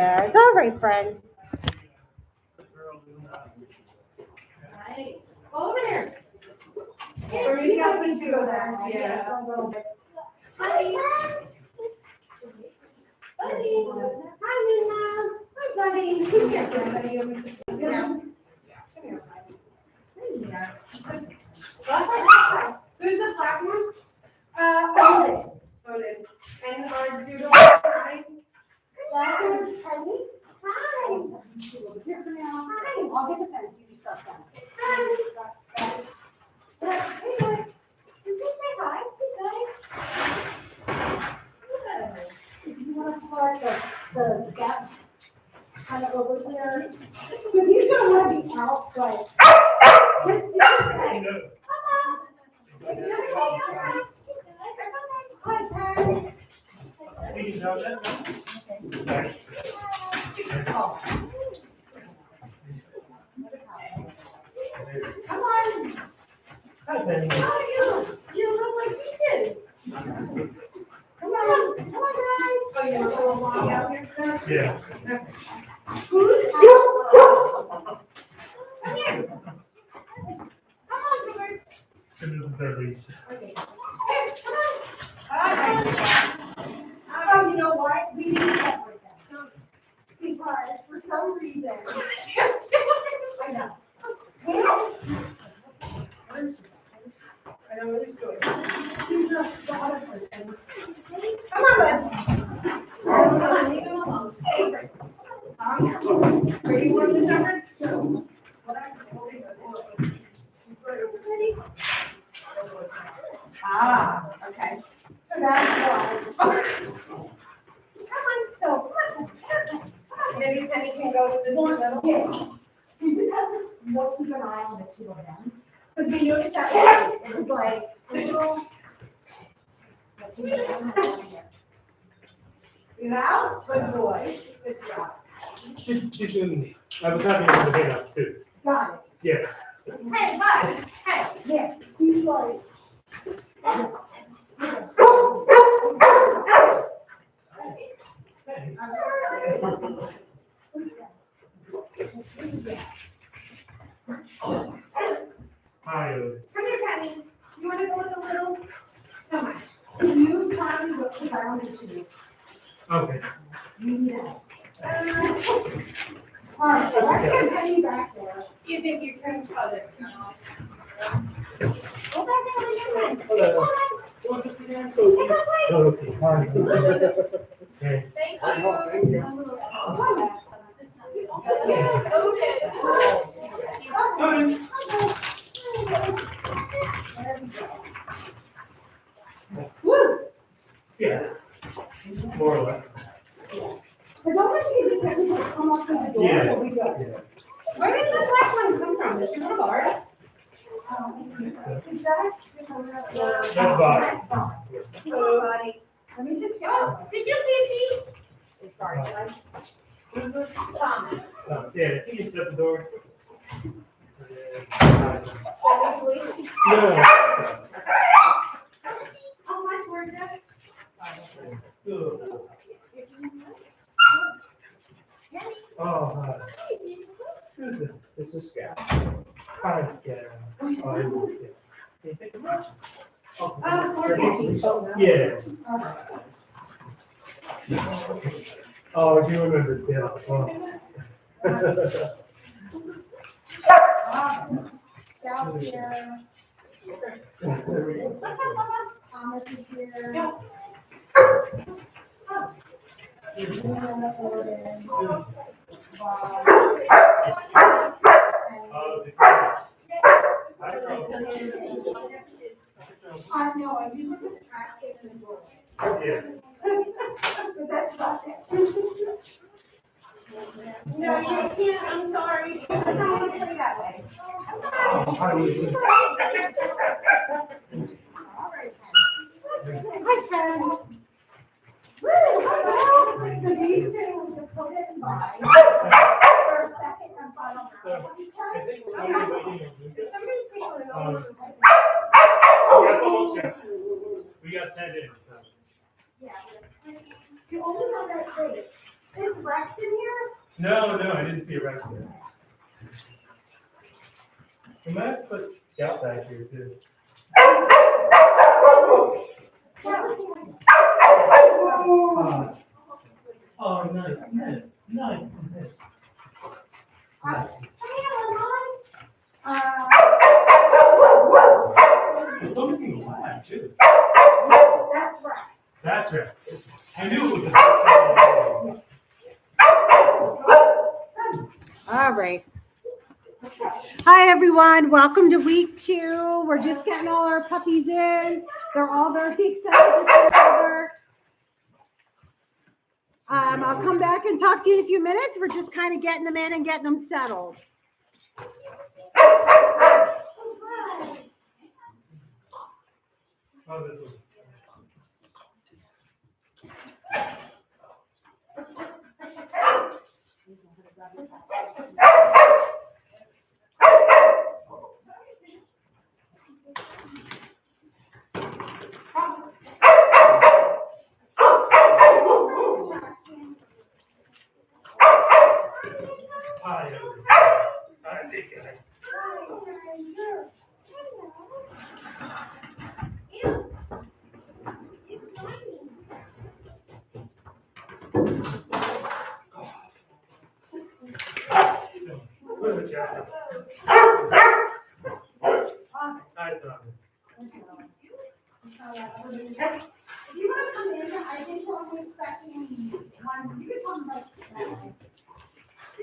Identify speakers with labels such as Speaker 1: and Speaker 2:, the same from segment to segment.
Speaker 1: Yeah, it's all right, friend.
Speaker 2: Nice. Over there.
Speaker 1: Or you have to go there.
Speaker 2: Yeah.
Speaker 1: A little bit.
Speaker 2: Buddy. Buddy. Hi, Nina.
Speaker 1: Hi, buddy. Come here, buddy. Yeah.
Speaker 2: Who's the black one?
Speaker 1: Owen.
Speaker 2: Voted. And our doodle right?
Speaker 1: That is Penny.
Speaker 2: Hi.
Speaker 1: Here for now. Hi. I'll get the pen. You just stop down.
Speaker 2: Hi. Hey, boy. You can say hi. Good.
Speaker 1: If you want to part the gaps kind of over there, because he's gonna want to be out, but. It's okay. It's okay. Hi, Penny. Come on.
Speaker 3: Hi, Penny.
Speaker 1: Oh, you look like peaches. Come on, guys.
Speaker 2: Oh, you want a little long out here?
Speaker 3: Yeah.
Speaker 1: Who's out?
Speaker 2: Come here. Come on, George.
Speaker 3: This is their leash.
Speaker 2: Okay. Here, come on. All right.
Speaker 1: Oh, you know what? We need to separate them. Because for some reason. I know.
Speaker 2: I know what he's doing.
Speaker 1: She's the other person.
Speaker 2: Come on, bud. Come on, leave him alone. Hey, Rick. Are you one of the shepherd? No.
Speaker 1: Ah, okay. So that's why. Come on, so, come on.
Speaker 2: Maybe Penny can go with this one little.
Speaker 1: Yeah. You just have to look, keep an eye on the two of them. Because we noticed that it was like a little. Like, keep an eye on the here. You out? Good boy. Good job.
Speaker 3: She's in, I was having her in the handout too.
Speaker 1: Got it.
Speaker 3: Yeah.
Speaker 2: Hey, bud. Hey.
Speaker 1: Yeah, he's like.
Speaker 3: Hi.
Speaker 2: Come here, Penny. You want to go with the little? Come on.
Speaker 1: You probably look to down the shoes.
Speaker 3: Okay.
Speaker 1: You need that. All right, so let's get Penny back there.
Speaker 2: You think you can cut it?
Speaker 1: Go back down again.
Speaker 3: Hello. What's this again? Okay. Hi. Okay.
Speaker 2: Thank
Speaker 3: Thank you.
Speaker 1: Woo!
Speaker 3: Yeah. More or less.
Speaker 1: As long as you just let me come up to the door,
Speaker 3: Yeah.
Speaker 1: we'll be good.
Speaker 3: Yeah.
Speaker 2: Where did the black one come from? Is she one of ours?
Speaker 1: Is that?
Speaker 3: That's fine.
Speaker 2: Hello, buddy.
Speaker 1: Let me just go.
Speaker 2: Oh, did you see me? Sorry, did I?
Speaker 3: Who's this?
Speaker 2: Thomas.
Speaker 3: Yeah, I think you shut the door.
Speaker 2: No.
Speaker 3: No.
Speaker 2: Oh, my Georgia.
Speaker 3: Oh, hi. Who's this? This is Scout. Hi, Scout. Oh, it is Scout. Can you take a look? Yeah. Oh, do you remember Scout?
Speaker 1: Scout here, Thomas is here. I know, I usually put the trash can in the door.
Speaker 3: Yeah.
Speaker 1: But that's not it.
Speaker 2: No, you can't, I'm sorry. I don't want to play that way.
Speaker 3: Oh, how do you do?
Speaker 1: All right, hi, Ken. Woo, hello. So these two, just go ahead and buy. For a second and final.
Speaker 3: I think we're only waiting on Luca.
Speaker 2: Somebody's calling over.
Speaker 3: We got 10 in, so.
Speaker 1: Yeah. You only have that plate. Is Rex in
Speaker 3: No, I didn't see it right there. We might have to put Scout back here too. Oh, nice sniff. Nice sniff. There's something in the lab too.
Speaker 1: That's right.
Speaker 3: That's right. I knew it was a
Speaker 1: All right. Hi, everyone. Welcome to week 2. We're just getting all our puppies in. They're all very excited to see each other. I'll come back and talk to you in a few minutes. We're just kind of getting them in and getting them settled.
Speaker 3: Oh, this one. Hi, everyone. Hi, big guy. Good job. Hi, Thomas.
Speaker 1: If you want to come in, I think we're only expecting one. You can come back.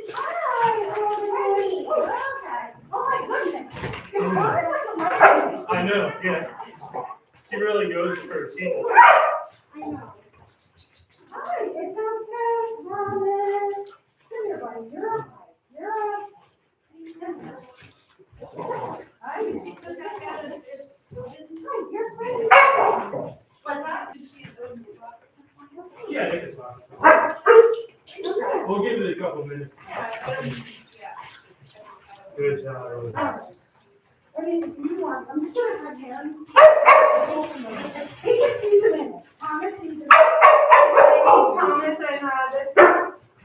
Speaker 1: Hi, okay. Oh my goodness. Your mom is like a mother.
Speaker 3: I know, yeah. She really goes for people.
Speaker 1: I know. Hi, it's okay, Thomas. Come here, buddy. You're up. You're up. Come here. Hi, you're great.
Speaker 3: Yeah, they can talk. We'll give it a couple minutes. Good job.
Speaker 1: I mean, if you want, I'm just gonna have him. He just needs a minute. Thomas needs a minute.
Speaker 2: Thomas and this.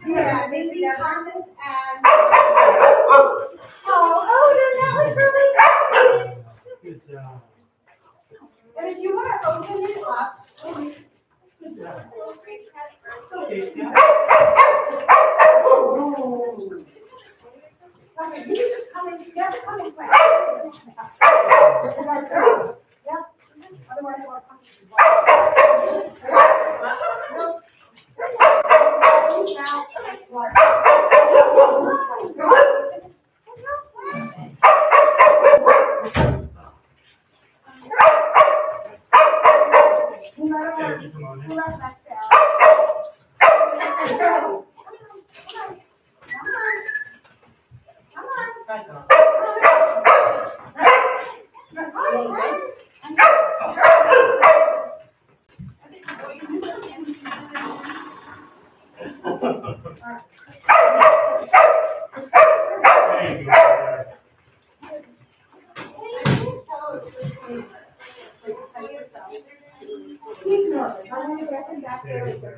Speaker 1: Yeah, maybe Thomas and. Oh, no, that was really good.
Speaker 3: Good job.
Speaker 1: And if you want to open it up.
Speaker 3: Good job. Okay, yeah.
Speaker 1: Okay, you just come in, you have to come in quick. Yep. Otherwise, I won't come.
Speaker 3: Yeah, keep them on there. Hi, Tom. There you go.
Speaker 1: He's nervous. I'm gonna get him back
Speaker 3: There
Speaker 1: there.
Speaker 3: you go.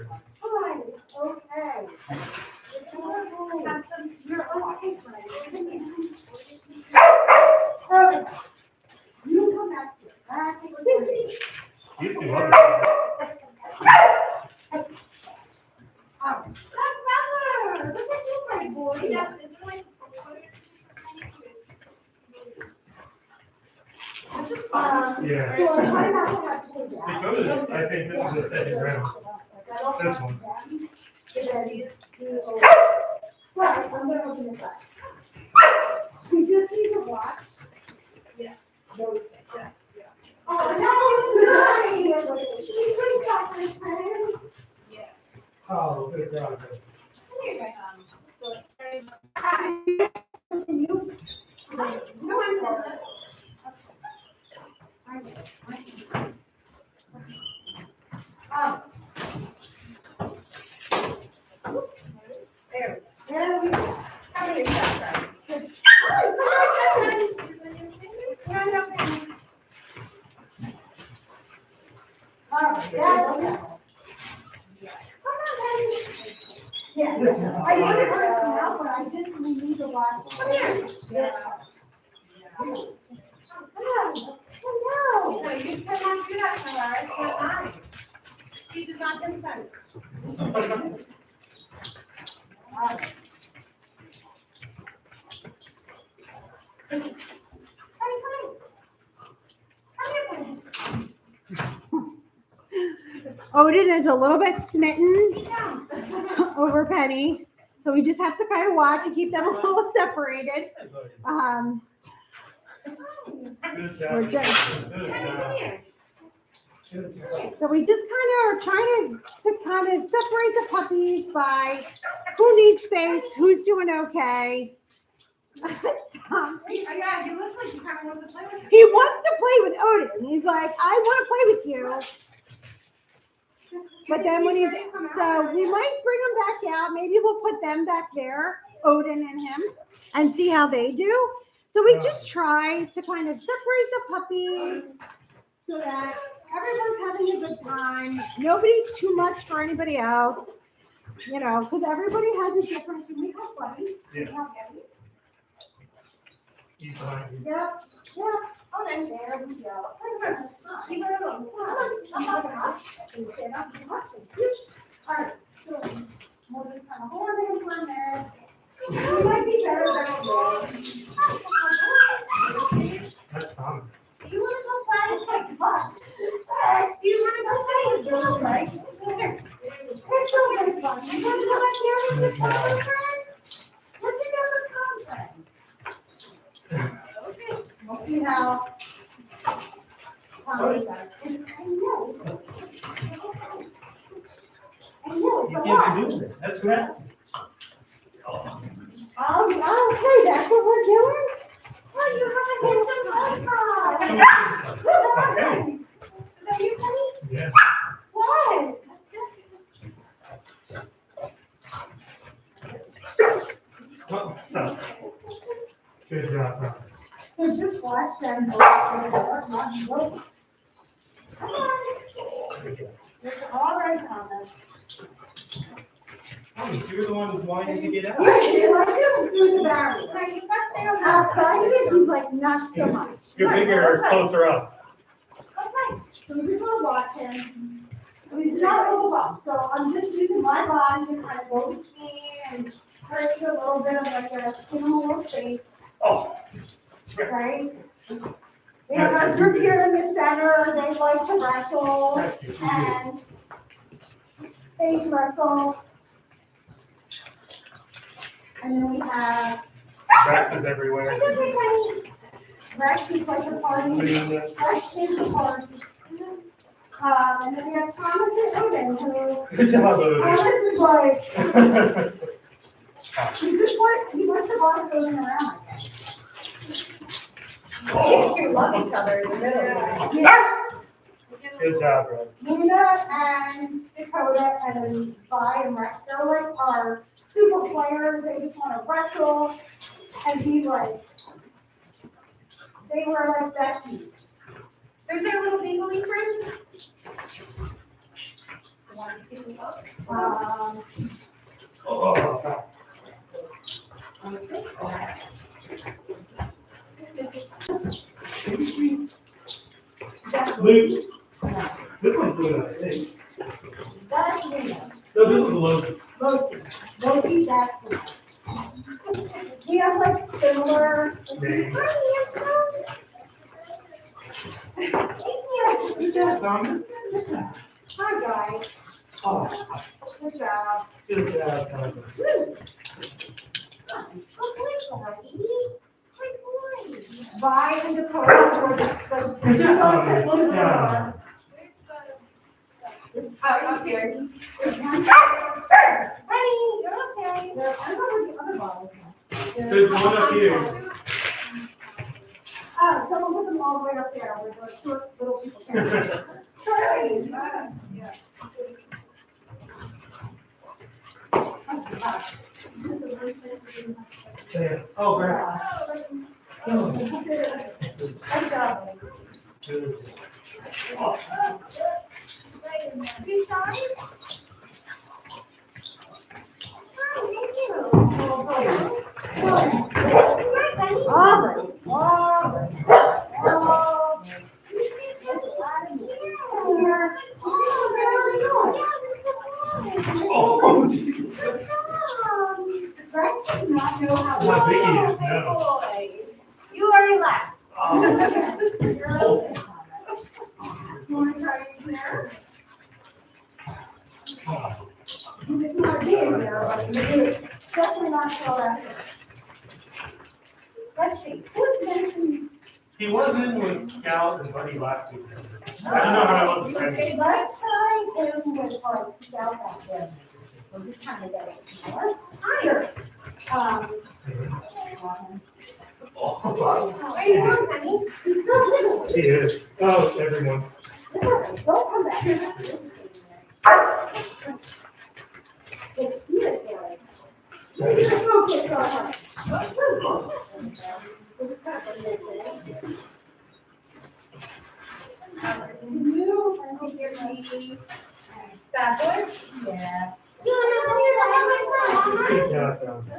Speaker 1: All right, okay. You're okay, Freddie. Okay. You come back here. Back here.
Speaker 3: You two are.
Speaker 1: Oh, brother, look at you, my boy.
Speaker 3: Yeah.
Speaker 1: So I'm trying not to have to do that.
Speaker 3: Because I think this is the second round. This one.
Speaker 1: Right, I'm gonna open this up. We just need to watch.
Speaker 2: Yeah.
Speaker 1: Those things. Oh, no, please stop this, friend.
Speaker 3: Oh, good job.
Speaker 1: Can you?
Speaker 2: No, I'm not.
Speaker 1: There we go.
Speaker 2: How many times?
Speaker 1: wanted her to come out, but I just need to watch.
Speaker 2: Come here.
Speaker 1: Oh,
Speaker 2: No, you cannot do that, Tamara, it's not mine. She does not consent.
Speaker 1: Odin is a little bit smitten over Penny, so we just have to kind of watch and keep them a little separated.
Speaker 3: Good
Speaker 1: We're
Speaker 3: job.
Speaker 1: just,
Speaker 3: Good
Speaker 2: Come
Speaker 3: job.
Speaker 2: here.
Speaker 1: so we just kind of are trying to kind of separate the puppies by who needs space, who's doing okay.
Speaker 2: Yeah, you look like you kind of want to play with her.
Speaker 1: He wants to play with Odin. He's like, I want to play with you. But then when he's, so we might bring him back out. Maybe we'll put them back there, Odin and him, and see how they do. So we just try to kind of separate the puppies so that everyone's having a good time. Nobody's too much for anybody else, you know, because everybody has a different, we have Buddy.
Speaker 3: Yeah.
Speaker 1: We have Eddie.
Speaker 3: He's behind you.
Speaker 1: Yep, yep. Oh, then there we go. Leave it alone. All right. So we'll just kind of hold him for a minute. He might be better that way.
Speaker 3: That's common.
Speaker 1: Do you want to go play? Do you want to go play with Joe, right? It's so much fun. You want to go back here with your girlfriend? What's your girlfriend's? We'll see how. Tommy does. I know. I know,
Speaker 3: You
Speaker 1: but
Speaker 3: can't
Speaker 1: what?
Speaker 3: be doing that. That's grass.
Speaker 1: Okay, that's what we're doing? Oh, you have a handsome
Speaker 3: Okay.
Speaker 1: Is that you, Penny?
Speaker 3: Yeah.
Speaker 1: What?
Speaker 3: Well, no. Good job, Tom.
Speaker 1: So just watch them. Come on.
Speaker 3: Good job.
Speaker 1: It's all right, Thomas.
Speaker 3: Oh, you're the one who's wanting to get out.
Speaker 1: Yeah, I do through the barrier.
Speaker 2: So you must stay on
Speaker 1: Outside of it, he's like, not so much.
Speaker 3: You're bigger or closer up.
Speaker 1: Okay, so we just want to watch him. So he's not overwhelmed, so I'm just using my body to kind of go between and create a little bit of like a little space,
Speaker 3: Oh.
Speaker 1: right? We have our group here in the center, they like to wrestle and face wrestle. And then we have
Speaker 3: Grass is everywhere.
Speaker 1: Rex is like the party. Rex is the party. And then we have Thomas and Odin, who
Speaker 3: Good job,
Speaker 1: Thomas
Speaker 3: Odin.
Speaker 1: is like, he wants to walk going around.
Speaker 2: You two love each other in the middle.
Speaker 1: Yeah.
Speaker 3: Good job, Rex.
Speaker 1: Luna and Dakota and Vi and Rex, they're like our super players. They just want to wrestle and be like, they were like besties.
Speaker 2: Is there a little legally friend?
Speaker 3: Oh, stop. Luke, this one's good, I think.
Speaker 1: That's Luna.
Speaker 3: No, this one's Logan.
Speaker 1: Loki, that's Luna. We have like similar.
Speaker 3: Names.
Speaker 1: Hi
Speaker 3: Good job, Thomas.
Speaker 1: guys,
Speaker 3: Oh,
Speaker 1: good job.
Speaker 3: good job, Thomas.
Speaker 1: Vi and Dakota were the
Speaker 3: Good
Speaker 1: two
Speaker 3: job,
Speaker 1: dogs that
Speaker 3: Thomas.
Speaker 1: looked
Speaker 3: Good job.
Speaker 2: Oh, okay.
Speaker 1: Honey, you're okay. I don't know where the other bottles are.
Speaker 3: There's one up here.
Speaker 1: Someone put them all the way up there where the short little people can. Sorry.
Speaker 3: There. Oh, grass. Oh,
Speaker 1: Good job.
Speaker 3: good.
Speaker 1: You sorry? Hi, thank you. Aubrey, Aubrey.
Speaker 3: Oh, Jesus.
Speaker 1: Rex does not know how.
Speaker 3: How big he is
Speaker 2: Good
Speaker 3: now.
Speaker 2: boy. You already laughed.
Speaker 3: Oh.
Speaker 2: You want to try it here?
Speaker 1: It's not big now, but it's definitely not so that. Let's see, who's next?
Speaker 3: He was in with Scout and Buddy last week. I don't know how it was.
Speaker 1: Okay, let's try him with like Scout back there. We're just trying to get it more higher.
Speaker 3: Oh,
Speaker 2: Where you going, honey?
Speaker 1: He's so little.
Speaker 3: he is. Oh, everyone.
Speaker 1: Don't come back. It's here, Gary. Maybe the focus on her.
Speaker 2: You, I think you're me. That boy?
Speaker 1: Yeah.
Speaker 2: You want to come here to have my
Speaker 3: Good job, Tom.
Speaker 1: I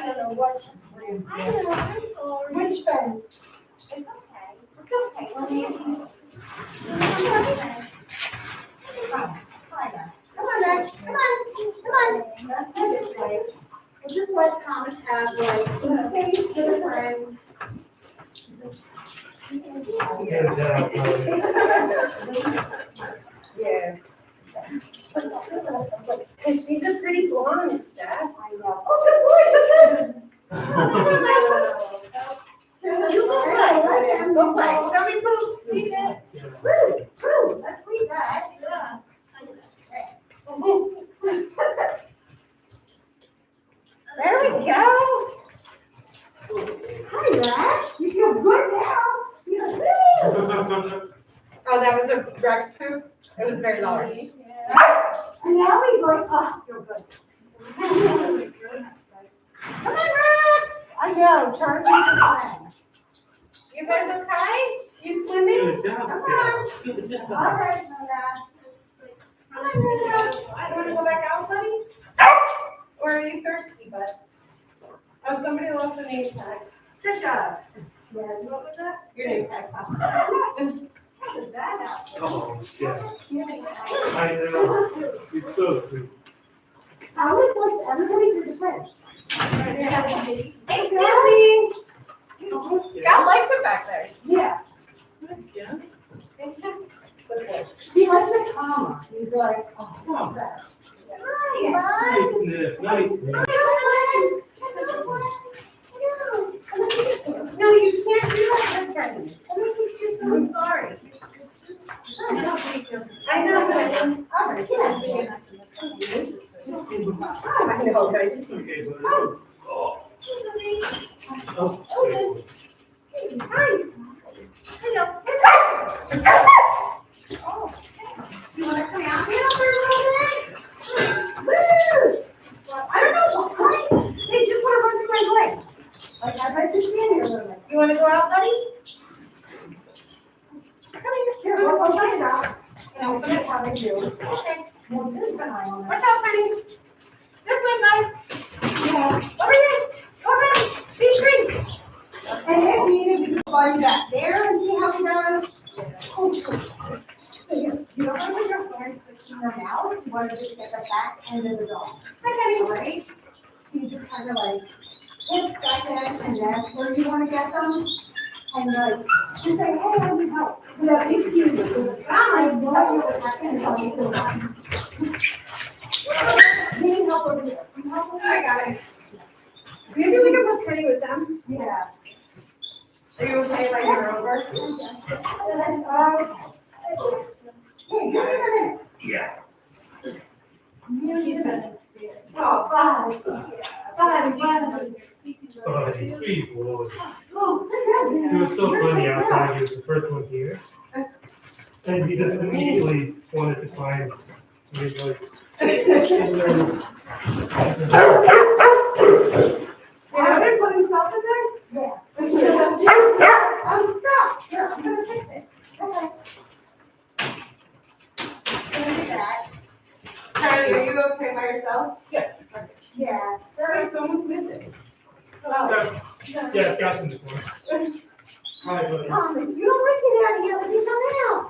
Speaker 1: don't know what.
Speaker 2: I know, I'm sorry.
Speaker 1: Which fence?
Speaker 2: It's okay. It's okay.
Speaker 1: Well, maybe. Come on, Rex. Come on. Let's do this way. We'll just let Thomas have like, hey, get a friend.
Speaker 3: Good job, Tom.
Speaker 2: Yeah. And she's a pretty blonde, Steph.
Speaker 1: I know. Oh, good boy.
Speaker 2: You go play. Go play. Tell me poop.
Speaker 1: Woo, let's leave that. There we go. Hi, Rex. You feel good now. You're like, woo.
Speaker 2: Oh, that was a Rex poop? It was very large.
Speaker 1: And now he's like, oh, you're good. Come on, Rex. I know, Charlie's a friend.
Speaker 2: You guys okay? You swimming?
Speaker 3: Good job,
Speaker 1: Come
Speaker 3: Scout.
Speaker 1: on.
Speaker 3: Good job.
Speaker 1: All right, Nora. Come on, Nora.
Speaker 2: You wanna go back out, buddy? Or are you thirsty, bud? Oh, somebody lost the name tag. Trisha.
Speaker 1: Yeah.
Speaker 2: What was that? Your name tag. How did that happen?
Speaker 3: Oh, yeah. I know. He's so sweet.
Speaker 1: I would want everybody to the fridge.
Speaker 2: Hey,
Speaker 1: Hey,
Speaker 2: Sandy.
Speaker 3: Yeah.
Speaker 2: Scott likes it back there.
Speaker 1: Yeah,
Speaker 3: Yeah.
Speaker 2: Good boy.
Speaker 1: he likes the calmer. He's like, oh,
Speaker 3: Oh,
Speaker 1: that.
Speaker 3: nice sniff. Nice sniff.
Speaker 2: No, you can't do that, Miss Kennedy. I'm sorry. I know, but
Speaker 1: All right, yeah.
Speaker 2: I know, okay.
Speaker 3: It's okay, buddy. Oh. Oh, okay.
Speaker 2: Hi. Hello.
Speaker 1: Oh, you wanna come out here for a little bit? Woo! I don't know why. They just wanna run through my legs. Like, I'd like to stand here a little bit.
Speaker 2: You wanna go out, buddy?
Speaker 1: Come here, here, we'll try it out. And I'll see how they do.
Speaker 2: Okay.
Speaker 1: Well, keep an eye on it.
Speaker 2: Watch out, honey. This way, guys.
Speaker 1: Yeah.
Speaker 2: Over here. Go around. Be free.
Speaker 1: And if needed, we can fly you back there and see how it goes. Oh, cool. So you don't want to put your hands in your mouth, you want to just get the back end of the dog. Okay, right? So you just kind of like, hit second, and that's where you want to get them. And like, just say, hey, I need help. So that makes you, I know you're second, and I'll do one. You need help over here. You need help over
Speaker 2: I
Speaker 1: here?
Speaker 2: got it. Maybe we can put Penny with them.
Speaker 1: Yeah.
Speaker 2: Are you okay if I get her over?
Speaker 1: Hey, give me a minute.
Speaker 3: Yeah.
Speaker 2: Oh, bye.
Speaker 3: Oh, he's sweet boy.
Speaker 1: Oh,
Speaker 3: He was so funny outside. He was the first one here. And he just immediately wanted to climb. He was like,
Speaker 1: I didn't put himself in there? Yeah. I'm stuck. Here, I'm gonna fix it. Okay. Look at that.
Speaker 2: Charlie, are you okay by yourself?
Speaker 1: Yeah, they're
Speaker 3: Yeah, Scott's in this one. Hi, buddy.
Speaker 1: Thomas, you don't like it out here, but you come out.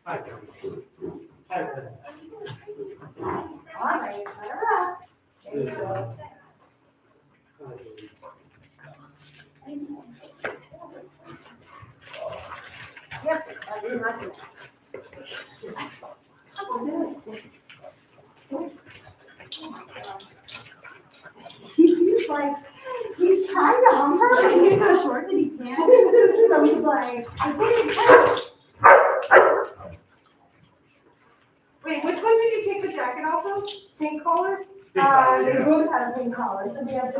Speaker 3: Hi, buddy. Hi, buddy.
Speaker 1: All right, put her up. There you go.
Speaker 3: Hi, buddy.
Speaker 1: Yep, that's enough. He's like, he's trying to hump her, but he's so short that he can't. So he's like, I couldn't tell.
Speaker 2: Wait, which one did you take the jacket off of? Pink collar?
Speaker 1: They
Speaker 3: Yeah.
Speaker 1: both have a pink collar, so we have the
Speaker 3: So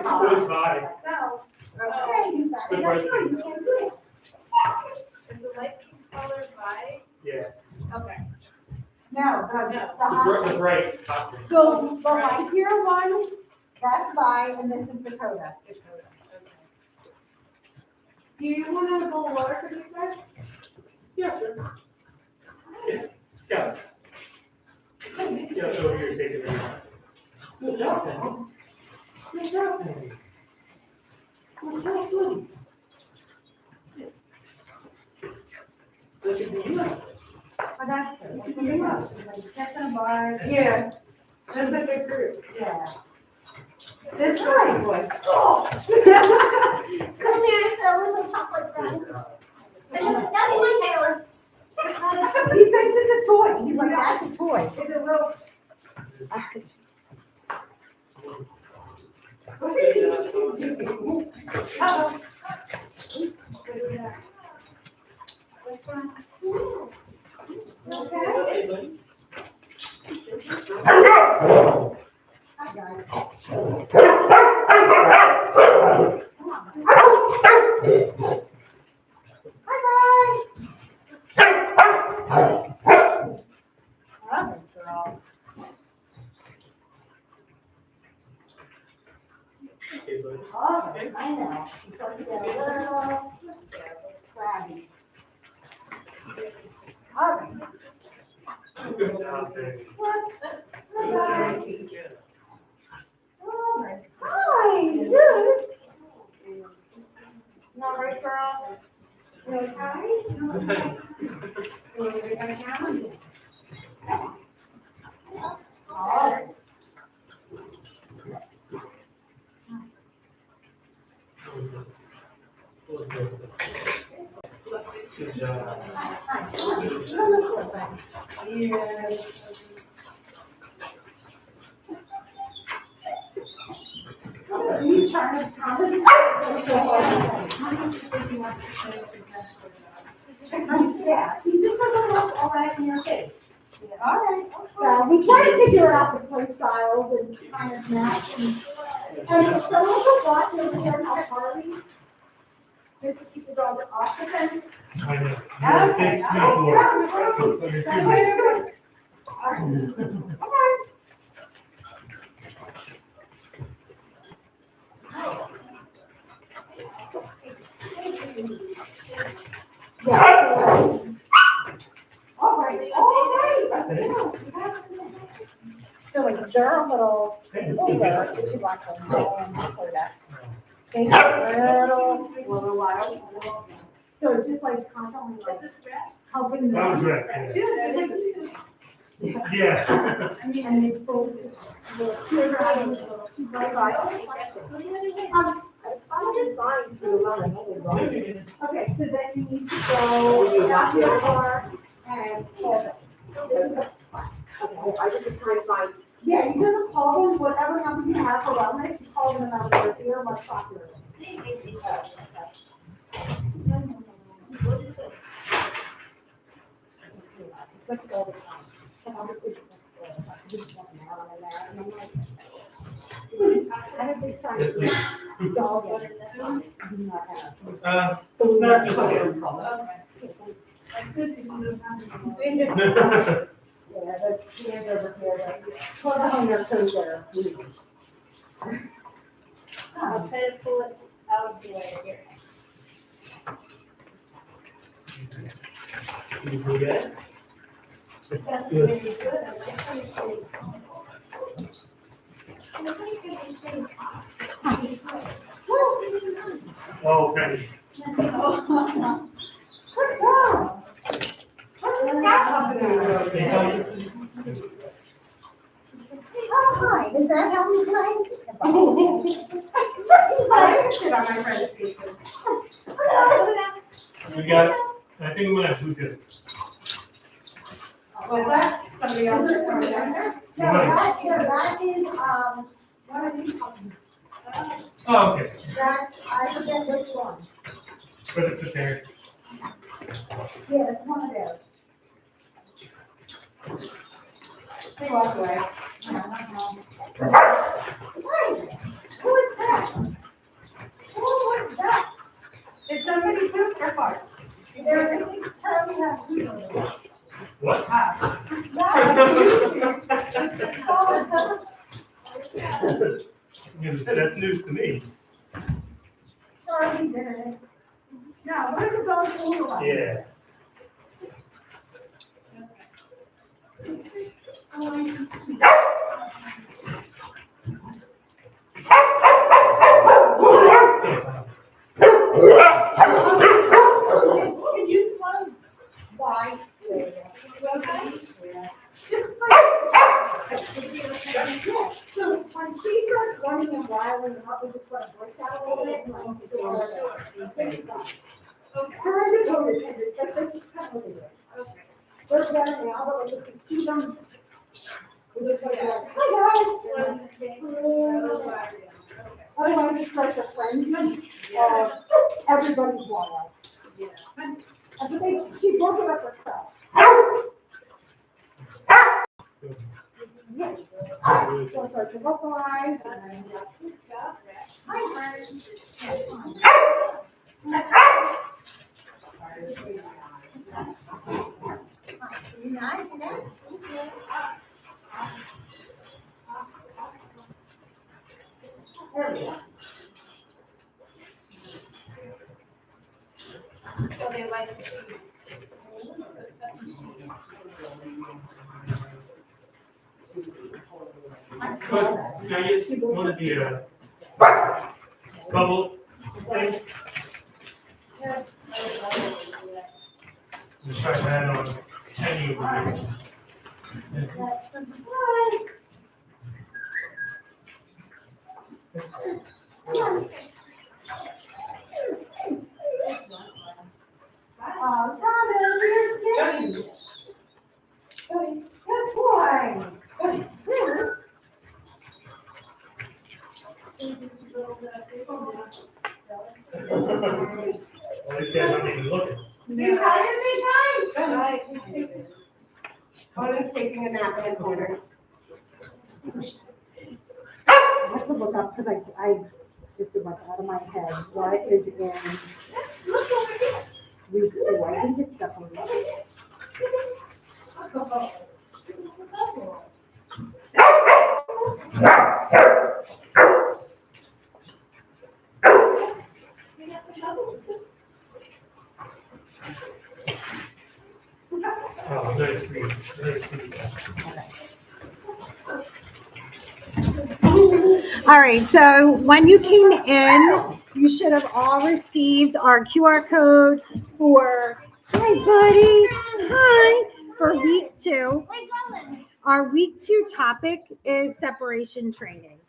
Speaker 1: collar.
Speaker 3: it's bye.
Speaker 1: No. Okay, you got it, that's fine, you can't do it.
Speaker 2: Is the light pink collar by?
Speaker 3: Yeah.
Speaker 2: Okay.
Speaker 1: No, the
Speaker 3: The
Speaker 1: hot.
Speaker 3: bright top thing.
Speaker 1: So the light here one, that's Vi, and this is Dakota.
Speaker 2: Do you want a bowl of water for these guys?
Speaker 3: Yeah, sure. Yeah, Scott. Yeah, over here, take it. Good job, man. Good job, man. Good job, man. Look at you.
Speaker 1: Oh, that's good. Look at you. Like, check the bar.
Speaker 2: Yeah. That's a good group.
Speaker 1: Yeah.
Speaker 2: This one boy.
Speaker 1: Oh. Come here, so little chocolate friend. That's my Taylor. He thinks it's a toy. He's like, that's a toy.
Speaker 2: It's a real. Uh-oh.
Speaker 1: Okay. Hi, guys. Come on. Hi, bye. Love it, girl.
Speaker 3: Hey, buddy.
Speaker 1: Oh, I know. She's supposed to get a little crabby. All right.
Speaker 3: Good job, baby.
Speaker 1: What? Hi, guys.
Speaker 3: Piece of candy.
Speaker 1: All right. Hi, good. Not right, girl? You okay? You want to be back down? All right.
Speaker 3: Good job.
Speaker 1: Hi, hi. Come look this way. He's trying to comment. Yeah, he just doesn't want all that in your face. All right. Yeah, we try to figure out the play styles and kind of match and some of the thoughts over here how Harley just to keep the dog off the fence.
Speaker 3: I know.
Speaker 1: Okay.
Speaker 3: Thanks,
Speaker 1: Yeah,
Speaker 3: Nicole.
Speaker 1: that's what you're doing. All right. Come on. Yeah. All right, all right. So like they're a little older, the two black ones, Joel and Dakota. They get a little wild. So it's just like constantly like helping
Speaker 3: That was
Speaker 1: them.
Speaker 3: good. Yeah.
Speaker 1: And they both, they're driving two black guys. Okay, so then you need to go down to your car and call them.
Speaker 2: I just trying to find.
Speaker 1: Yeah, you just call them, whatever number you have for wellness, you call them out of their ear, much popular. I have big size dog. Do not have.
Speaker 3: No, just okay.
Speaker 1: Yeah, the hands over here, pull the hunger so there.
Speaker 2: I'll try to pull it out of the way here.
Speaker 3: You good?
Speaker 2: That's
Speaker 3: Good.
Speaker 2: really good. I like how you say
Speaker 3: Oh, okay.
Speaker 1: Good girl. What's this cat up in there? Oh, hi, is that how we play?
Speaker 2: I like to sit on my friend's pieces.
Speaker 3: We got, I think we're gonna have Luca.
Speaker 2: What's that? Somebody else is coming down there?
Speaker 1: That is, one of these puppies.
Speaker 3: Oh, okay.
Speaker 1: That, I forget which one.
Speaker 3: But it's the parent.
Speaker 1: Yeah, it's one of those.
Speaker 2: They walk away.
Speaker 1: Hey, who is that? Who was that?
Speaker 2: Did somebody poop their fart?
Speaker 1: There's a big curly head.
Speaker 3: What?
Speaker 2: Ah.
Speaker 3: That's news to me.
Speaker 1: Sorry, dinner. Now, what are the dogs doing?
Speaker 3: Yeah.
Speaker 1: Can you slow? Why? So when she starts running and wiling up, we just let her break out a little bit and let her her and the codependent, that's just kind of what it is. We're better now, but we just keep them. We just gotta be like, hi guys. Otherwise it starts a frenzy, everybody's wild. But she broke it up herself. Yeah. So start to vocalize and then. Hi, friends. You nice, you know? There we go.
Speaker 2: So they like to
Speaker 3: But can I get one of the bubble things? Let's try that on any over here.
Speaker 1: Thomas, you're skinny. Good boy. Here.
Speaker 3: Well, these guys aren't even looking.
Speaker 2: You tired, big guy? Oh, he's taking a nap in the corner.
Speaker 1: I have to look up because I just went out of my head. What is in week 2? I think it's definitely.
Speaker 3: Oh, nice read, nice read.
Speaker 1: All right, so when you came in, you should have all received our QR code for, hi buddy, hi, for week 2. Our week 2 topic is separation training.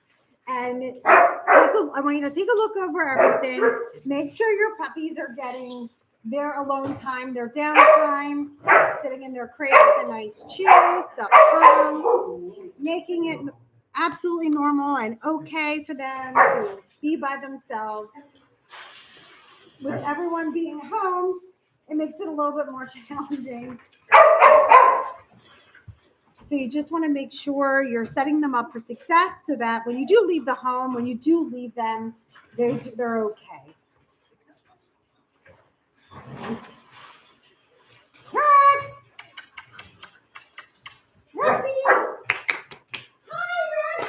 Speaker 1: And I want you to take a look over everything. Make sure your puppies are getting their alone time, their downtime, sitting in their crate with a nice chew, stuffed crumb, making it absolutely normal and okay for them to be by themselves. With everyone being home, it makes it a little bit more challenging. So you just want to make sure you're setting them up for success so that when you do leave the home, when you do leave them, they're okay. Rex! Rexy! Hi, Rex!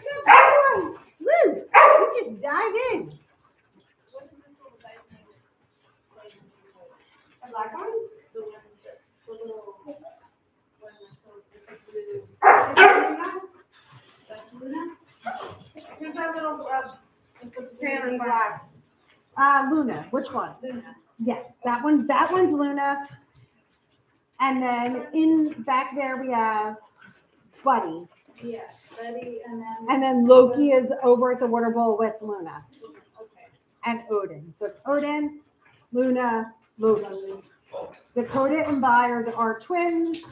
Speaker 1: Good boy! Woo! You just dive in.
Speaker 2: A black one? Here's our little, tan and black.
Speaker 1: Luna, which one?
Speaker 2: Luna.
Speaker 1: Yes, that one's Luna. And then in back there we have Buddy.
Speaker 2: Yeah, Betty, and then.
Speaker 1: And then Loki is over at the water bowl with Luna
Speaker 2: Okay.
Speaker 1: and Odin. So it's Odin, Luna, Loki. Dakota and Vi are twins.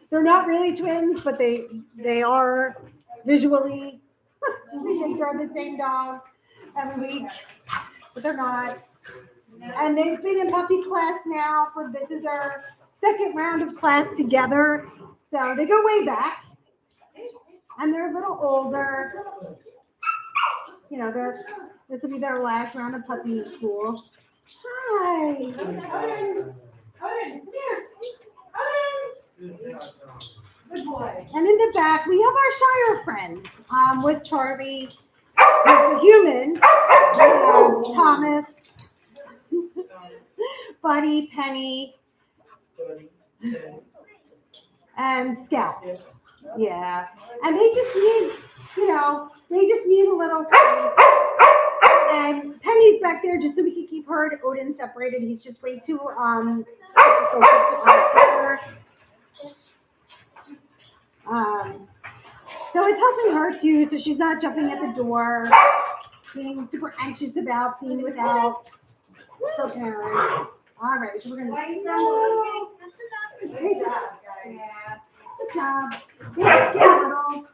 Speaker 1: They're not really twins, but they are visually. They grab the same dog every week, but they're not. And they've been in puppy class now for this is their second round of class together. So they go way back, and they're a little older. You know, this will be their last round of puppy school. Hi.
Speaker 2: Odin, Odin, come here. Odin. Good boy.
Speaker 1: And in the back, we have our Shire friends with Charlie, who's the human, we have Thomas, Buddy, Penny, and Scout. Yeah. And they just need, a little space. And Penny's back there just so we can keep her and Odin separated. He's just way too focused on her. So it's helping her too, so she's not jumping at the door, being super anxious about being without her parents. All right, so we're gonna.
Speaker 2: Good job, guys.
Speaker 1: Yeah, good job. They just get a little.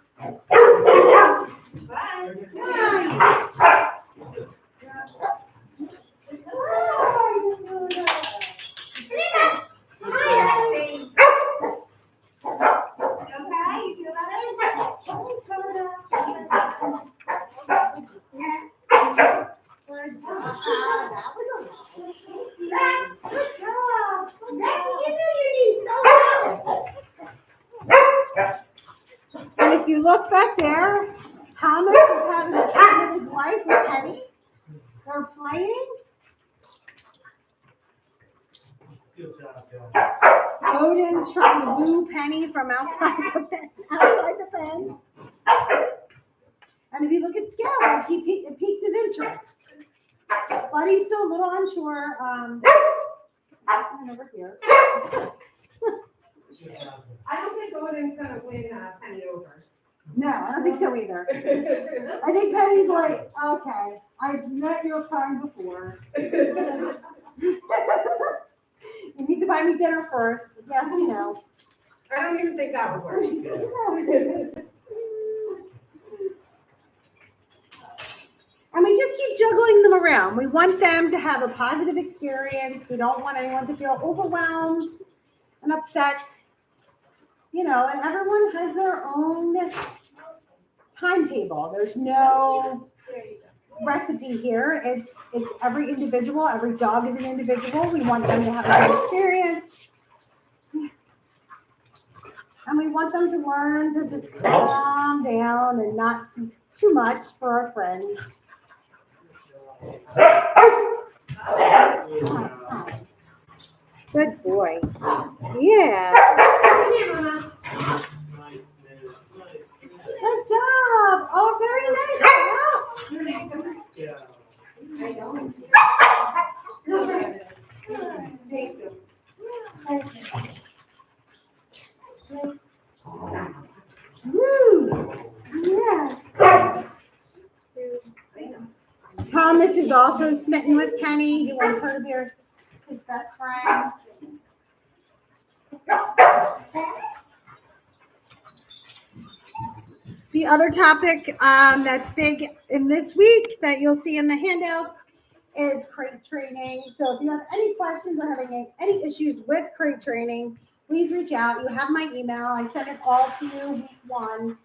Speaker 2: Bye.
Speaker 1: Nice. And if you look back there, Thomas is having a time of his life with Penny. They're playing.
Speaker 3: Good job, guys.
Speaker 1: Odin's trying to woo Penny from outside the pen. And if you look at Scout, like it piqued his interest. But he's still a little unsure. Over here.
Speaker 2: I don't think Odin's gonna win Penny over.
Speaker 1: No, I don't think so either. I think Penny's like, okay, I've met your kind before. You need to buy me dinner first. Yes, we know.
Speaker 2: I don't even think that would work.
Speaker 1: And we just keep juggling them around. We want them to have a positive experience. We don't want anyone to feel overwhelmed and upset. And everyone has their own timetable. There's no recipe here. It's every individual. Every dog is an individual. We want them to have a good experience. And we want them to learn to just calm down and not too much for our friends. Good boy. Yeah. Good job. Oh, very nice.
Speaker 3: Yeah.
Speaker 1: Woo. Yeah. Thomas is also smitten with Penny. He wants her to be his best friend. The other topic that's big in this week that you'll see in the handouts is crate training. So if you have any questions or having any issues with crate training, please reach out. You have my email. I sent it all to you week 1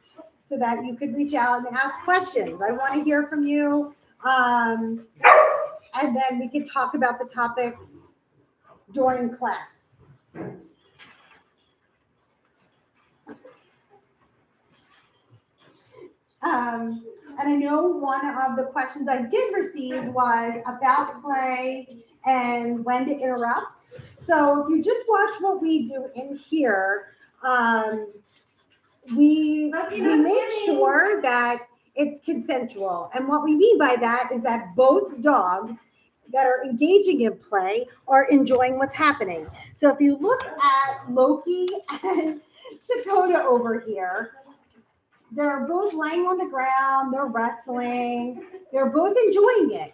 Speaker 1: so that you could reach out and ask questions. I want to hear from you. And then we can talk about the topics during class. And I know one of the questions I did receive was about play and when to interrupt. So if you just watch what we do in here, we make sure that it's consensual. And what we mean by that is that both dogs that are engaging in play are enjoying what's happening. So if you look at Loki and Dakota over here, they're both laying on the ground, they're wrestling, they're both enjoying it.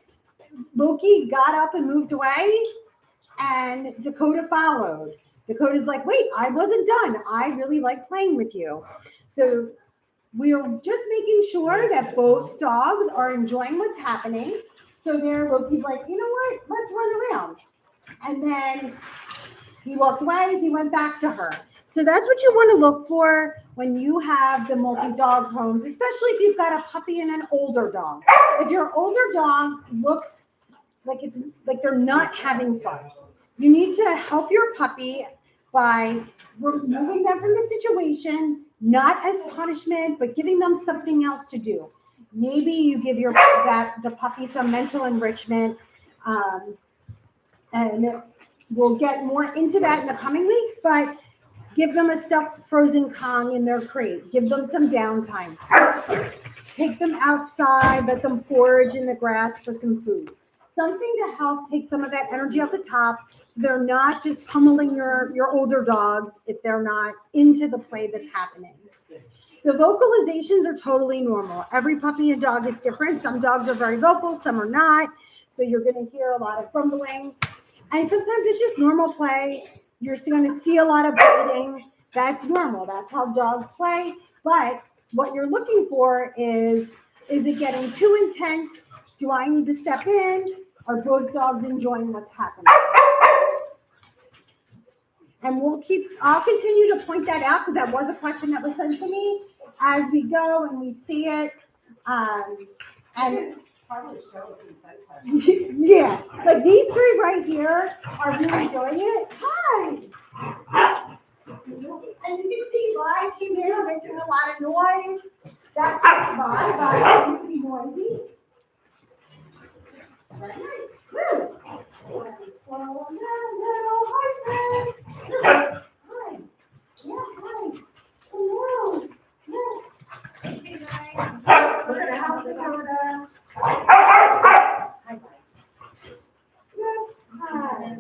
Speaker 1: Loki got up and moved away, and Dakota followed. Dakota's like, wait, I wasn't done. I really like playing with you. So we're just making sure that both dogs are enjoying what's happening. So there, Loki's like, you know what? Let's run around. And then he walked away, he went back to her. So that's what you want to look for when you have the multi-dog homes, especially if you've got a puppy and an older dog. If your older dog looks like it's like they're not having fun, you need to help your puppy by removing them from the situation, not as punishment, but giving them something else to do. Maybe you give the puppy some mental enrichment, and we'll get more into that in the coming weeks, but give them a stuffed frozen Kong in their crate. Give them some downtime. Take them outside, let them forage in the grass for some food. Something to help take some of that energy off the top so they're not just pummeling your older dogs if they're not into the play that's happening. The vocalizations are totally normal. Every puppy and dog is different. Some dogs are very vocal, some are not. So you're going to hear a lot of grumbling. And sometimes it's just normal play. You're going to see a lot of biting. That's normal. That's how dogs play. But what you're looking for is it getting too intense? Do I need to step in? Are both dogs enjoying what's happening? And I'll continue to point that out because that was a question that was sent to me as we go and we see it. And yeah, like these three right here are really doing it. Hi. And you can see Eli came here making a lot of noise. That's just Vi seems to be noisy. Very nice. Woo. Hi, friends. Hi. Yeah, hi. Hello. Yeah. We're going to help Dakota. Hi, guys. Hi.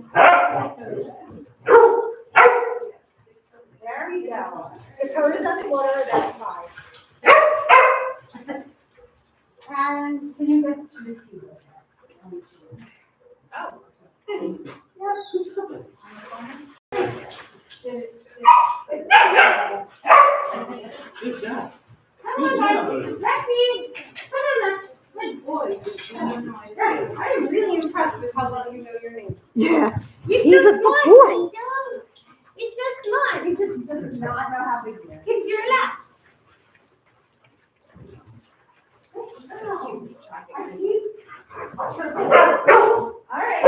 Speaker 1: There we go. Dakota's on the water, that's fine. And can you get to this keyboard?
Speaker 2: Oh.
Speaker 3: Good job.
Speaker 2: Come on, Lexi. Come on, good boy. I'm really impressed with how well you know your name.
Speaker 1: Yeah.
Speaker 2: He's
Speaker 1: He's
Speaker 2: so
Speaker 1: a good
Speaker 2: smart.
Speaker 1: boy.
Speaker 2: He's so smart.
Speaker 1: He just does not know how big he is.
Speaker 2: It's your lap.
Speaker 1: All right.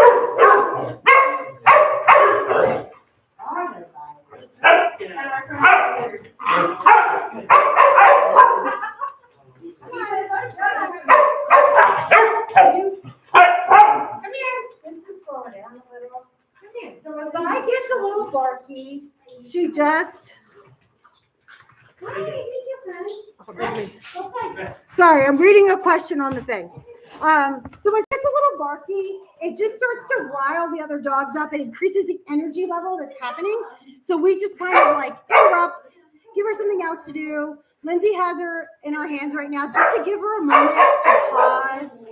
Speaker 2: Come here.
Speaker 1: Just slow her down a little.
Speaker 2: Come here.
Speaker 1: So if I get a little barky, she just. Sorry, I'm reading a question on the thing. So when it gets a little barky, it just starts to rile the other dogs up. It increases the energy level that's happening. So we just kind of like interrupt, give her something else to do. Lindsay has her in her hands right now just to give her a moment to pause.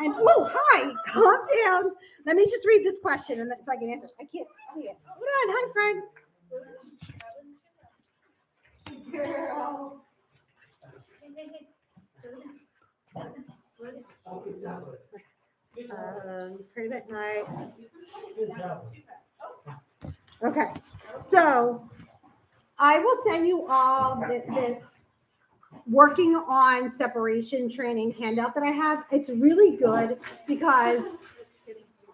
Speaker 1: And oh, hi, calm down. Let me just read this question and then, so I can answer. I can't see it. Hold on, hi, friends. Girl. Pray at night. Okay, so I will send you all this working on separation training handout that I have. It's really good because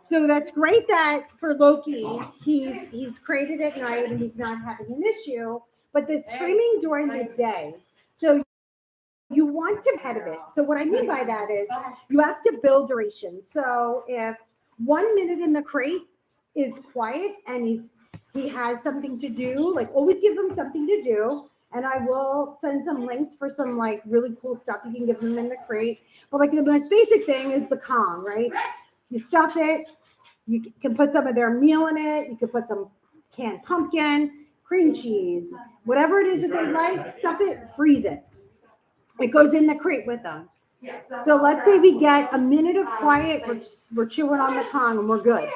Speaker 1: so that's great that for Loki, he's crated at night and he's not having an issue, but the screaming during the day. So you want to ahead of it. So what I mean by that is you have to build duration. So if 1 minute in the crate is quiet and he has something to do, like always give them something to do. And I will send some links for some like really cool stuff you can give them in the crate. But like the most basic thing is the Kong, right? You stuff it. You can put some of their meal in it. You can put some canned pumpkin, cream cheese, whatever it is that they like, stuff it, freeze it. It goes in the crate with them. So let's say we get a minute of quiet, we're chewing on the Kong and we're good.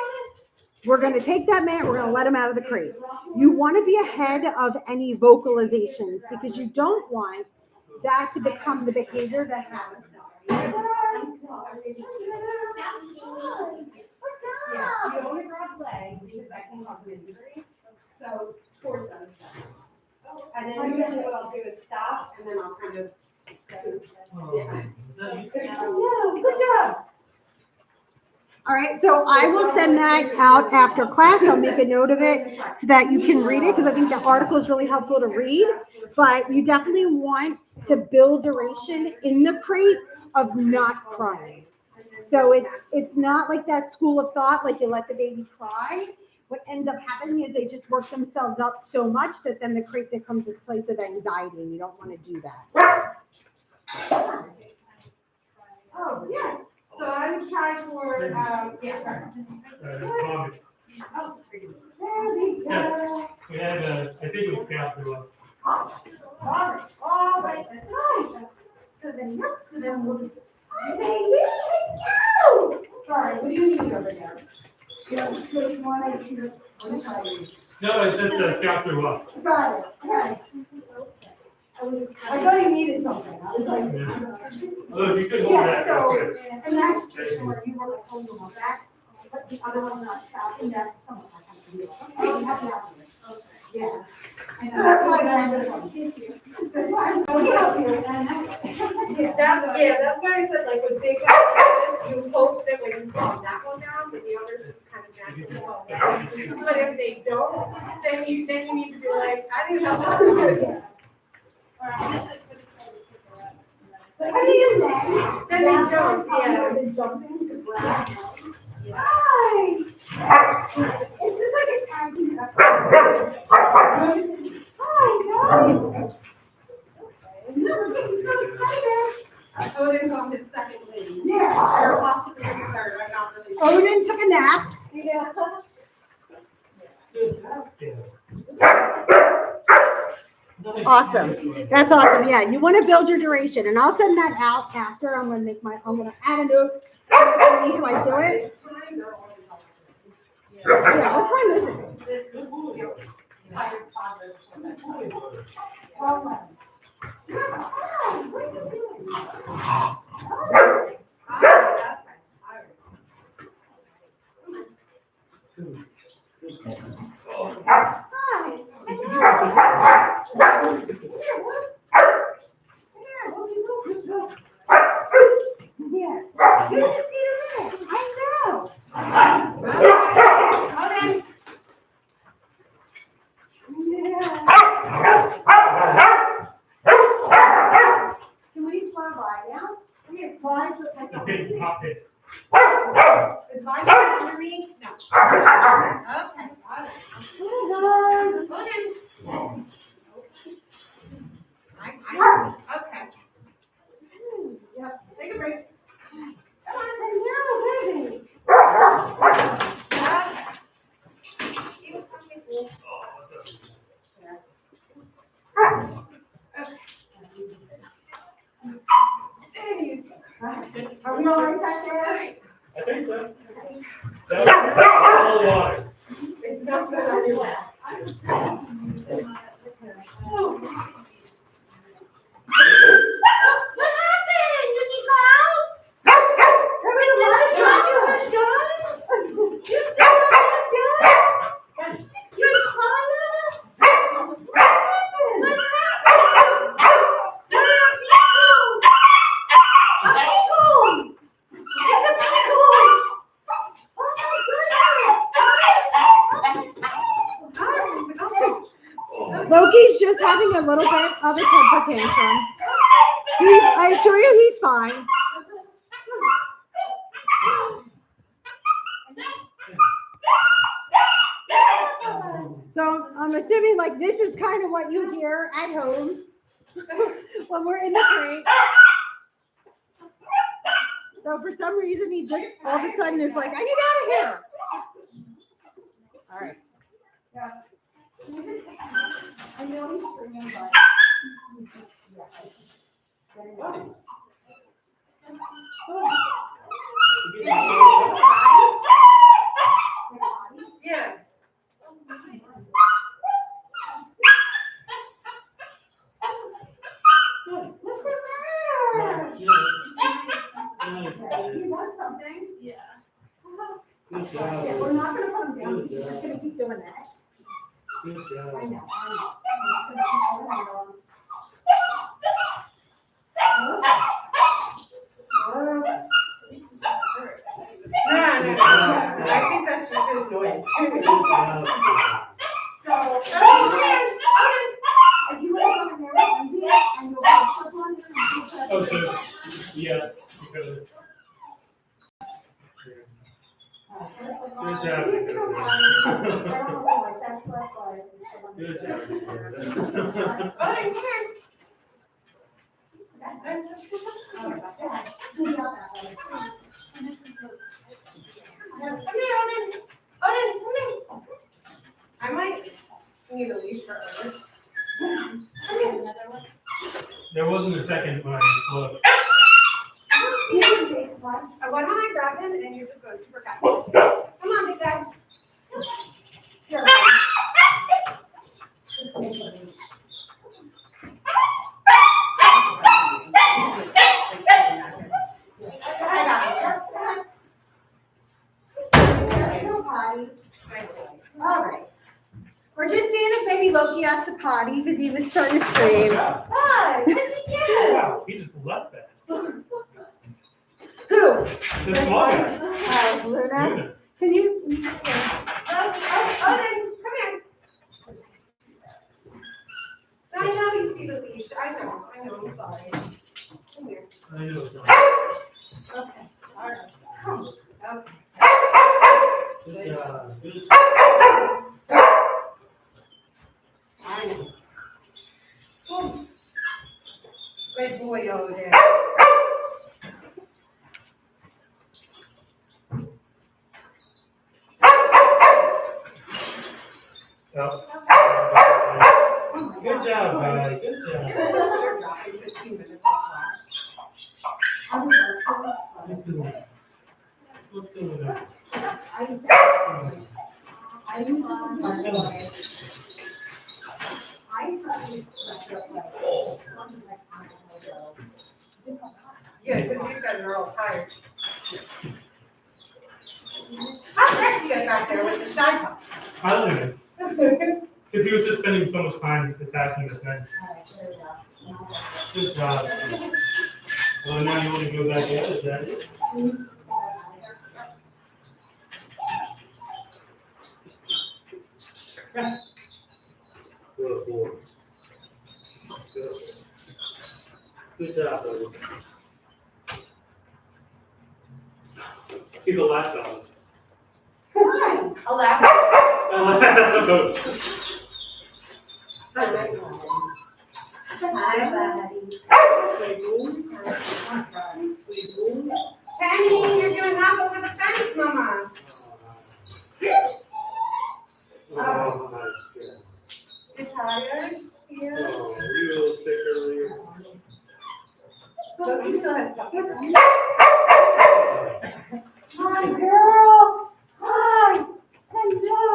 Speaker 1: We're going to take that minute, we're going to let them out of the crate. You want to be ahead of any vocalizations because you don't want that to become the behavior that happens.
Speaker 2: Yeah, you only cross legs because that can cause an injury. So towards them. And then usually what I'll do is stop and then I'll kind of.
Speaker 1: Yeah, good job. All right, so I will send that out after class. I'll make a note of it so that you can read it because I think the article is really helpful to read. But you definitely want to build duration in the crate of not crying. So it's not like that school of thought, like you let the baby cry. What ends up happening is they just work themselves up so much that then the crate becomes this place of anxiety, and you don't want to do that.
Speaker 2: Oh, yeah. So I would try for, yeah.
Speaker 3: Tommy.
Speaker 2: Oh,
Speaker 1: There we go.
Speaker 3: We had, I think it was Scout who was.
Speaker 1: All right. So then we'll just, baby, go. Sorry, what do you need over there? You know, please, one, I need to, what is that?
Speaker 3: No, it's just Scout through up.
Speaker 1: Got it, okay. I thought you needed something. I was like.
Speaker 3: Look, you could hold
Speaker 1: Yeah,
Speaker 3: that.
Speaker 1: so, and that's where you were like holding them back, but the other one not stopping, that's something I have to do. Okay, you have the other one. Yeah. So that's why I got this one. Thank you. That's why I'm going to help you.
Speaker 2: That's why I said like with big guys, you hope that when you calm that one down, that the others just kind of naturally calm down. But if they don't, then you need to be like, I need help.
Speaker 1: But I mean,
Speaker 2: Then they jump, yeah.
Speaker 1: They jumping to grab. Hi. It's just like a tiny. Hi, guys. No, we're getting so excited.
Speaker 2: Odin's on his second lead.
Speaker 1: Yeah.
Speaker 2: Or possibly his third, I'm not really sure.
Speaker 1: Odin took a nap.
Speaker 2: Yeah.
Speaker 1: Awesome. That's awesome. Yeah, you want to build your duration, and I'll send that out after. I'm going to add a note so I do it. Yeah, what time is it? Well, what are you doing? Hi. Can we swim by now? Come here, fly.
Speaker 3: Okay, pop it.
Speaker 2: Is mine under me? No. Okay. Okay. Take a break. Come on.
Speaker 1: Baby. Are we all right back there?
Speaker 3: I think so. That's all water.
Speaker 1: It's not good on your lap. What happened? You need go out? There was a lot of chocolate. You still not done? You're tired? What happened? What happened? What happened? A pickle! It's a pickle! Oh my goodness! Loki's just having a little bit of a temper tantrum. I assure you he's fine. So I'm assuming assuming like this is kind of what you hear at home when we're in the crate. So for some reason, he just all of a sudden is like, I need out of here. All right.
Speaker 2: Yeah.
Speaker 1: I know he's screaming, but.
Speaker 2: Yeah.
Speaker 1: What's the matter? You want something?
Speaker 4: Yeah.
Speaker 1: Yeah, we're not gonna put him down. He's just gonna keep doing that.
Speaker 3: Good job.
Speaker 1: I know.
Speaker 2: No. I think that's just his noise.
Speaker 1: So, if you want to go there, and you'll have someone who
Speaker 3: Oh, so, yeah, because. Good job.
Speaker 1: It's so funny. I don't know, like, that's what,
Speaker 3: Good job.
Speaker 2: Odin, come here. Come here, Odin. Odin, come here. I might need a leash for Odin.
Speaker 3: There wasn't a second when I looked.
Speaker 2: Why don't I grab him and you just go super fast? Come on, big guy. Here. I got it.
Speaker 1: There's no potty. All right. We're just seeing if maybe Loki has to potty because he was starting to scream.
Speaker 2: Hi, what did you do?
Speaker 3: Wow, he just left that.
Speaker 1: Who?
Speaker 3: The small guy.
Speaker 1: Luna.
Speaker 3: Luna.
Speaker 1: Can you?
Speaker 2: Odin, come here. I know you see the leash. I know, I'm sorry. Come here.
Speaker 3: I know.
Speaker 2: Okay, all right. Okay.
Speaker 3: Good job. Good job.
Speaker 2: I know. Oh. Good boy over there.
Speaker 3: Oh. Good job, guys. Good job.
Speaker 2: You're dropping 15 minutes
Speaker 3: Let's do it. Let's do it.
Speaker 2: Yeah, because you guys are all tired. How fresh you get back there with the shy pup?
Speaker 3: I don't know. Because he was just spending so much time attacking the fence. Good job. Well, now you want to go back in, is that it? Good boy. Good job, buddy. He's a lapdog.
Speaker 1: Hi.
Speaker 2: A lap. Penny, you're doing hop over the fence, Mama.
Speaker 3: Oh, nice. Good.
Speaker 2: You tired? Yeah.
Speaker 3: Oh, were you a little sick earlier?
Speaker 2: But you still have stuff.
Speaker 1: Hi, girl. Hi. Hello.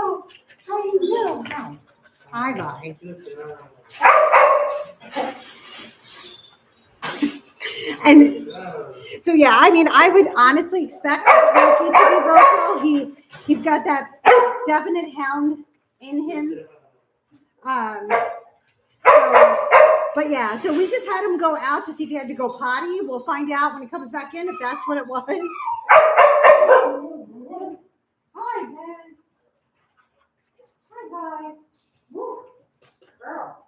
Speaker 1: How you doing? Hi. Hi, bye.
Speaker 3: Good job.
Speaker 1: And
Speaker 3: Good job.
Speaker 1: so, yeah, I mean, I would honestly expect Loki to be vocal. He's got that definite hound in him. So, but yeah, so we just had him go out to see if he had to go potty. We'll find out when he comes back in if that's what it was. Hi, man. Hi, guy. Woo. Girl.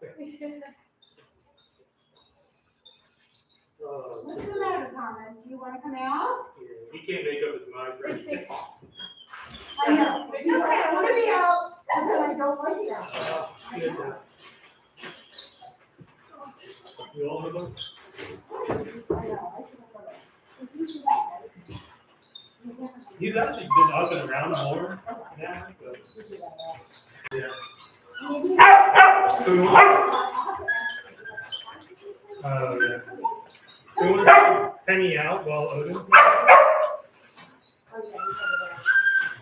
Speaker 1: What's the matter, Thomas? Do you want to come out?
Speaker 3: He can't make up his mind right now.
Speaker 1: I know. It's okay. I want to be out until I don't like it out there.
Speaker 3: You all of them? He's actually been up and around more now. But, yeah. Oh, yeah. We want to Penny out while Odin's there.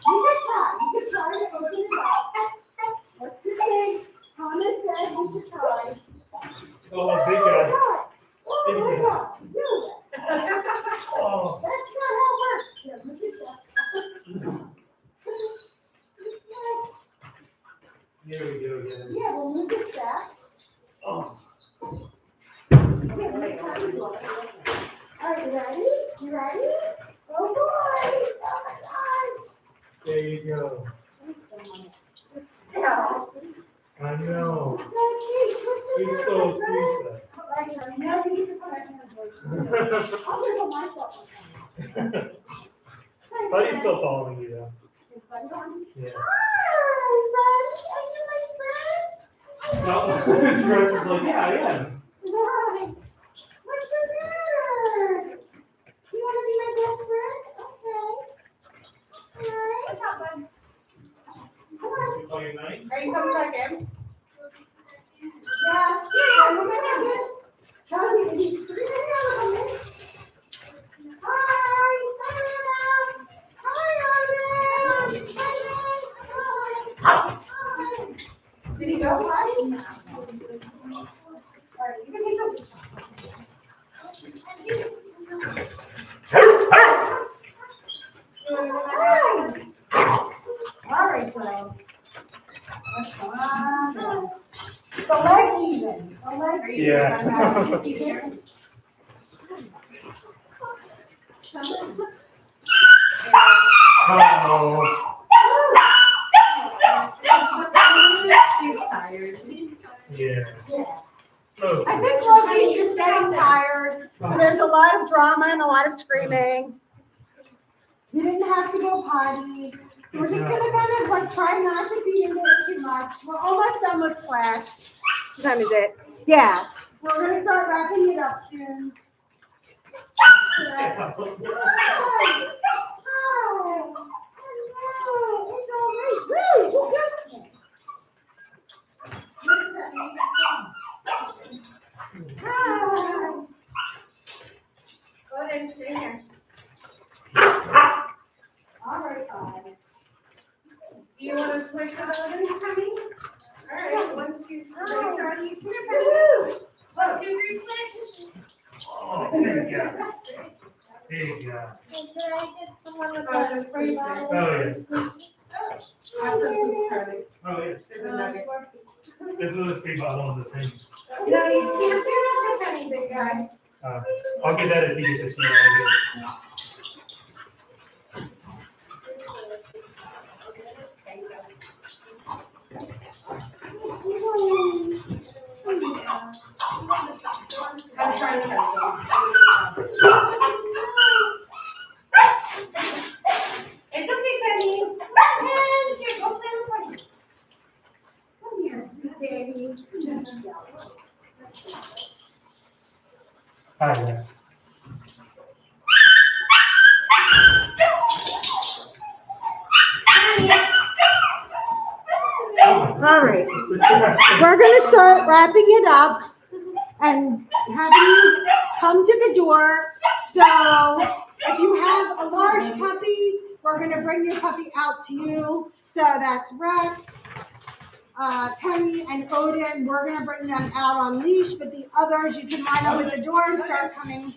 Speaker 1: You can try to open it up. What's your name? Thomas said you should try.
Speaker 3: Oh, big guy.
Speaker 1: Oh my God, do it.
Speaker 3: Oh.
Speaker 1: That's not how it works. Here, look at that.
Speaker 3: There we go again.
Speaker 1: Yeah, well, look at that.
Speaker 3: Oh.
Speaker 1: Okay, let's try to do it. All right, you ready? You ready? Oh boy! Oh my gosh!
Speaker 3: There you go.
Speaker 1: Yeah.
Speaker 3: I know. You're so sweet. Buddy's still following you though. Yeah. No, George is like, yeah, I am.
Speaker 1: What's the matter? You want to be my best friend? Okay. All right. Come on.
Speaker 3: You playing nice?
Speaker 2: Are you coming back in?
Speaker 1: Yeah. We're gonna get Charlie. He's screaming out of it. Hi. Hi, Arden. Hi.
Speaker 2: Did he go?
Speaker 1: All right, you can take those. All right, girls. The leg even. The leg even.
Speaker 3: Yeah. Oh.
Speaker 2: She's tired.
Speaker 3: Yeah.
Speaker 1: Yeah.
Speaker 3: Oh.
Speaker 1: I think Loki's just getting tired, so there's a lot of drama and a lot of screaming. You didn't have to go potty. We're just gonna kind of like try not to be in there too much. We're almost done with class. What time is it? Yeah. We're gonna start wrapping it up soon. Hi. Oh, no, it's all right. Woo, who got me? Hi.
Speaker 2: Go ahead and stay here.
Speaker 1: All right, bye.
Speaker 2: Do you want to switch to the other coming? All right, 1, 2, 3. Charlie, you can
Speaker 1: Woo.
Speaker 2: 1, 2, 3, switch.
Speaker 3: Oh, big guy. Big guy.
Speaker 2: Just for you.
Speaker 3: Oh, yeah. Oh, yeah.
Speaker 2: There's a nugget.
Speaker 3: This is a 3 bottle of the thing.
Speaker 2: No, you can't get a penny, big guy.
Speaker 3: I'll get that at the efficient.
Speaker 2: I'm trying to help It's okay, Penny.
Speaker 1: Here, go play with Buddy. Come here, sweet baby.
Speaker 3: Hi, yeah.
Speaker 1: All right, we're gonna start wrapping it up and having you come to the door. So if you have a large puppy, we're gonna bring your puppy out to you. So that's Rex, Penny, and Odin. We're gonna bring them out on leash, but the others you can line up at the door and start coming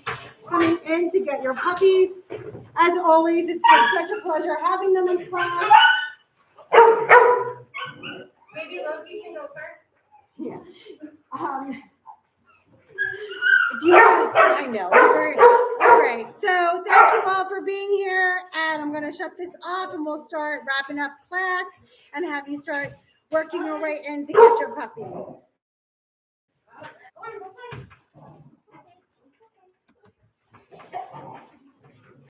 Speaker 1: in to get your puppies. As always, it's been such a pleasure having them in class.
Speaker 2: Maybe Loki can go first.
Speaker 1: Yeah. If you have, I know. All right. So thank you all for being here, and I'm going to shut this off, and we'll start wrapping up class and have you start working your way in to get your puppies.